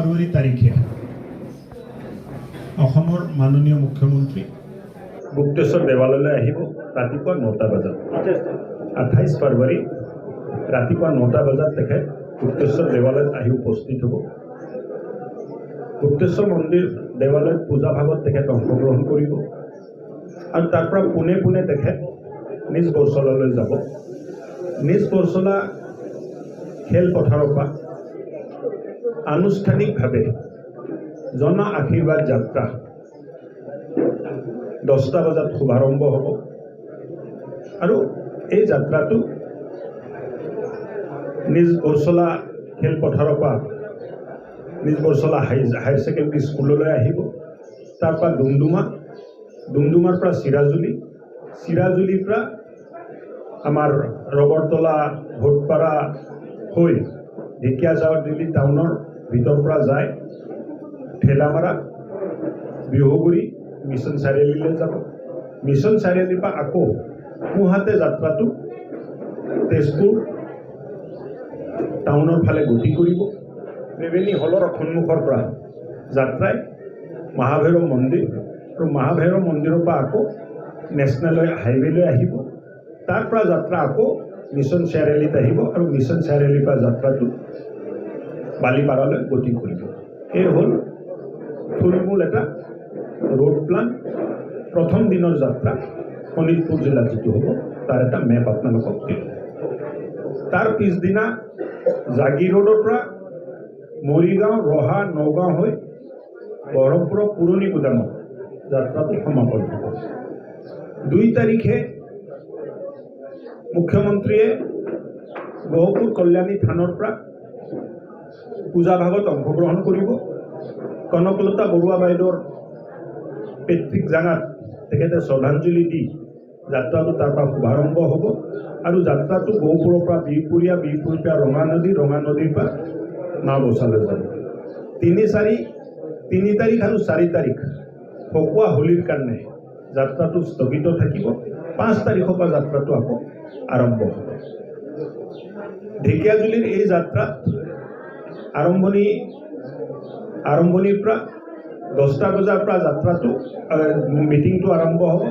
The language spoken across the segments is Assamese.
ফেব্ৰুৱাৰী তাৰিখে অসমৰ মাননীয় মুখ্যমন্ত্ৰী গুপ্তেশ্বৰ দেৱালয়লৈ আহিব ৰাতিপুৱা 9টা বজাত। 28 ফেব্ৰুৱাৰী ৰাতিপুৱা 9টা বজাত তেখেত গুপ্তেশ্বৰ দেৱালয়ত আহি উপস্থিত হ'ব। গুপ্তেশ্বৰ মন্দিৰ দেৱালয়ত পূজা ভাগত তেখেত অংশগ্ৰহণ কৰিব আৰু তাৰ পৰা পোনে পোনে তেখেত নিজ বৰচলালৈ যাব। নিজ বৰচলা খেলপথাৰৰ পৰা আনুষ্ঠানিকভাৱে জন আশীৰ্বাদ যাত্ৰা 10টা বজাত শুভাৰম্ভ হ'ব আৰু এই যাত্ৰাটো নিজ বৰচলা খেলপথাৰৰ পৰা নিজ বৰচলা হায়াৰ ছেকেণ্ডেৰী স্কুললৈ আহিব। তাৰ পৰা ডুমডুমাৰ পৰা চিৰাজুলিৰ পৰা আমাৰ ৰবৰতলা ভোটপাৰা হৈ ঢেকীয়াজুলি টাউনৰ ভিতৰ পৰা যায় ঠেলামাৰা বিহুগুৰি মিছন চাৰিআলিলৈ যাব। মিছন চাৰিআলিৰ পৰা আকৌ সোঁহাতে যাত্ৰাটো তেজপুৰ টাউনৰ ফালে গতি কৰিব। ত্ৰিবেণী হলৰ সন্মুখৰ পৰা যাত্ৰাই মহাভৈৰৱ মন্দিৰ আৰু মহাভৈৰৱ মন্দিৰৰ পৰা আকৌ নেশ্যনেল হাইৱেলৈ আহিব। তাৰ পৰা যাত্ৰা আকৌ মিছন চাৰিআলিত আহিব আৰু মিছন চাৰিআলিৰ পৰা যাত্ৰাটো বালিপাৰালৈ গতি কৰিব। এই হ'ল থুলমূল এটা ৰোড প্লান। প্ৰথম দিনৰ যাত্ৰা শোণিতপুৰ জিলাত যিটো হ'ব তাৰ এটা মেপ আপোনালোকক দিম। তাৰ পিছদিনা জাগি ৰোডৰ পৰা মৰিগাঁও ৰহা নগাঁও হৈ বহৰমপুৰৰ পুৰণি গুদামত যাত্ৰাটো সমাপন হ'ব। 2 তাৰিখে মুখ্যমন্ত্ৰীয়ে গহপুৰ কল্যাণী থানৰ পৰা পূজা ভাগত অংশগ্ৰহণ কৰিব। কনকলতা বৰুৱা বাইদেউৰ পৈতৃক জাগাত তেখেতে শ্ৰদ্ধাঞ্জলি দি যাত্ৰাটো তাৰ পৰা শুভাৰম্ভ হ'ব আৰু যাত্ৰাটো গহপুৰৰ পৰা বিহপুৰীয়া পৰা ৰঙা নদীৰ পৰা নাওবৈচালৈ যাব। 3 তাৰিখ আৰু 4 তাৰিখ ফকুৱা হোলীৰ কাৰণে যাত্ৰাটো স্থগিত থাকিব। 5 তাৰিখৰ পৰা যাত্ৰাটো আকৌ আৰম্ভ হ'ব। ঢেকীয়াজুলিৰ এই যাত্ৰাত আৰম্ভণিৰ পৰা 10টা বজাৰ পৰা যাত্ৰাটো মিটিংটো আৰম্ভ হ'ব।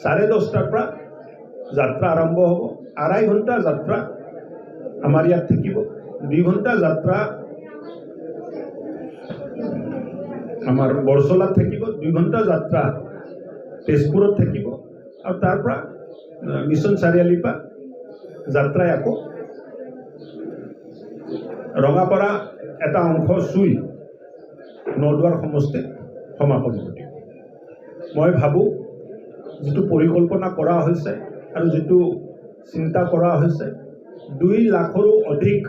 10:30টাৰ পৰা যাত্ৰা আৰম্ভ হ'ব। 2.5 ঘণ্টা যাত্ৰা আমাৰ ইয়াত থাকিব। 2 ঘণ্টা যাত্ৰা আমাৰ বৰচলাত থাকিব। 2 ঘণ্টা যাত্ৰা তেজপুৰত থাকিব আৰু তাৰ পৰা মিছন চাৰিআলিৰ পৰা যাত্ৰাই আকৌ ৰঙাপাৰা এটা অংশ চুই নদুৱাৰ সমষ্টিত সমাপন ঘটিব। মই ভাবোঁ যিটো পৰিকল্পনা কৰা হৈছে আৰু যিটো চিন্তা কৰা হৈছে 2 লাখৰো অধিক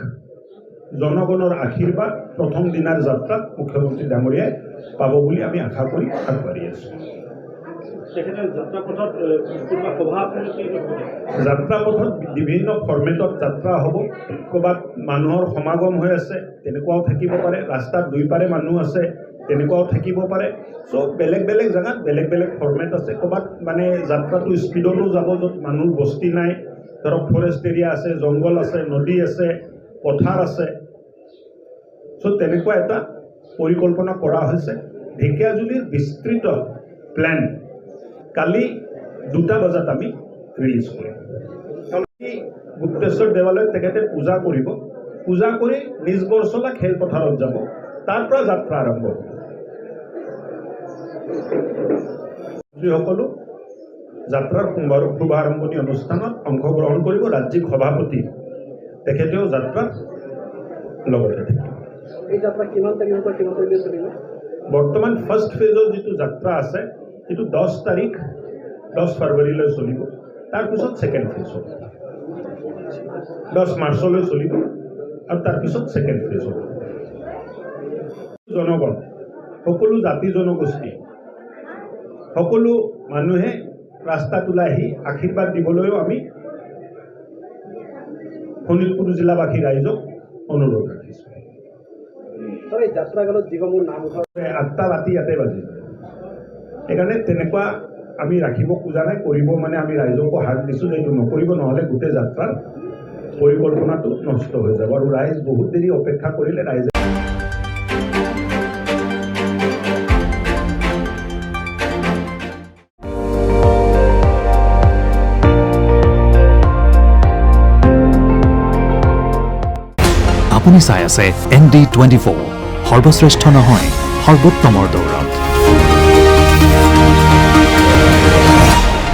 জনগণৰ আশীৰ্বাদ প্ৰথম দিনাৰ যাত্ৰাত মুখ্যমন্ত্ৰী ডাঙৰীয়াই পাব বুলি আমি আশা কৰি আগবাঢ়ি আছোঁ। যাত্ৰাপথত বিভিন্ন ফৰ্মেটত যাত্ৰা হ'ব। ক'ৰবাত মানুহৰ সমাগম হৈ আছে তেনেকুৱাও থাকিব পাৰে। ৰাস্তাত 2 পাৰে মানুহ আছে তেনেকুৱাও থাকিব পাৰে। চব বেলেগ বেলেগ জেগাত বেলেগ বেলেগ ফৰ্মেট আছে। ক'ৰবাত মানে যাত্ৰাটো স্পীডতো যাব য'ত মানুহৰ বস্তি নাই, ধৰক ফৰেষ্ট এৰিয়া আছে, জংঘল আছে, নদী আছে, পথাৰ আছে। চ' তেনেকুৱা এটা পৰিকল্পনা কৰা হৈছে। ঢেকীয়াজুলিৰ বিস্তৃত প্লেন কালি 2টা বজাত আমি ৰিলিজ কৰিম। গুপ্তেশ্বৰ দেৱালয়ত তেখেতে পূজা কৰিব। পূজা কৰি নিজ বৰচলা খেলপথাৰত যাব। তাৰ পৰা যাত্ৰা আৰম্ভ হ'ব। সকলো যাত্ৰাৰ শুভাৰম্ভণি অনুষ্ঠানত অংশগ্ৰহণ কৰিব। ৰাজ্যিক সভাপতি তেখেতেও যাত্ৰাত লগতে থাকিব। বৰ্তমান ফাৰ্ষ্ট ফেজৰ যিটো যাত্ৰা আছে সেইটো 10 ফেব্ৰুৱাৰীলৈ চলিব। তাৰপিছত ছেকেণ্ড ফেজ হ'ব 10 মাৰ্চলৈ চলিব আৰু তাৰপিছত ছেকেণ্ড ফেজ হ'ব। জনগণ, সকলো জাতি জনগোষ্ঠী, সকলো মানুহে ৰাস্তাত ওলাই আহি আশীৰ্বাদ দিবলৈও আমি শোণিতপুৰ জিলাবাসী ৰাইজক অনুৰোধ ৰাখিছোঁ। যাত্ৰাকালত যিসমূহ নাম 8টা ৰাতি ইয়াতে বাজিব। সেইকাৰণে তেনেকুৱা আমি ৰাখিব খোজা নাই। কৰিব মানে আমি ৰাইজকো হাক দিছোঁ যে এইটো নকৰিব, নহ'লে গোটেই যাত্ৰাৰ পৰিকল্পনাটো নষ্ট হৈ যাব আৰু ৰাইজ বহুত দেৰি অপেক্ষা কৰিলে ৰাইজে আপুনি চাই আছে ND24 সৰ্বশ্ৰেষ্ঠ নহয় সৰ্বোত্তমৰ দৌৰত।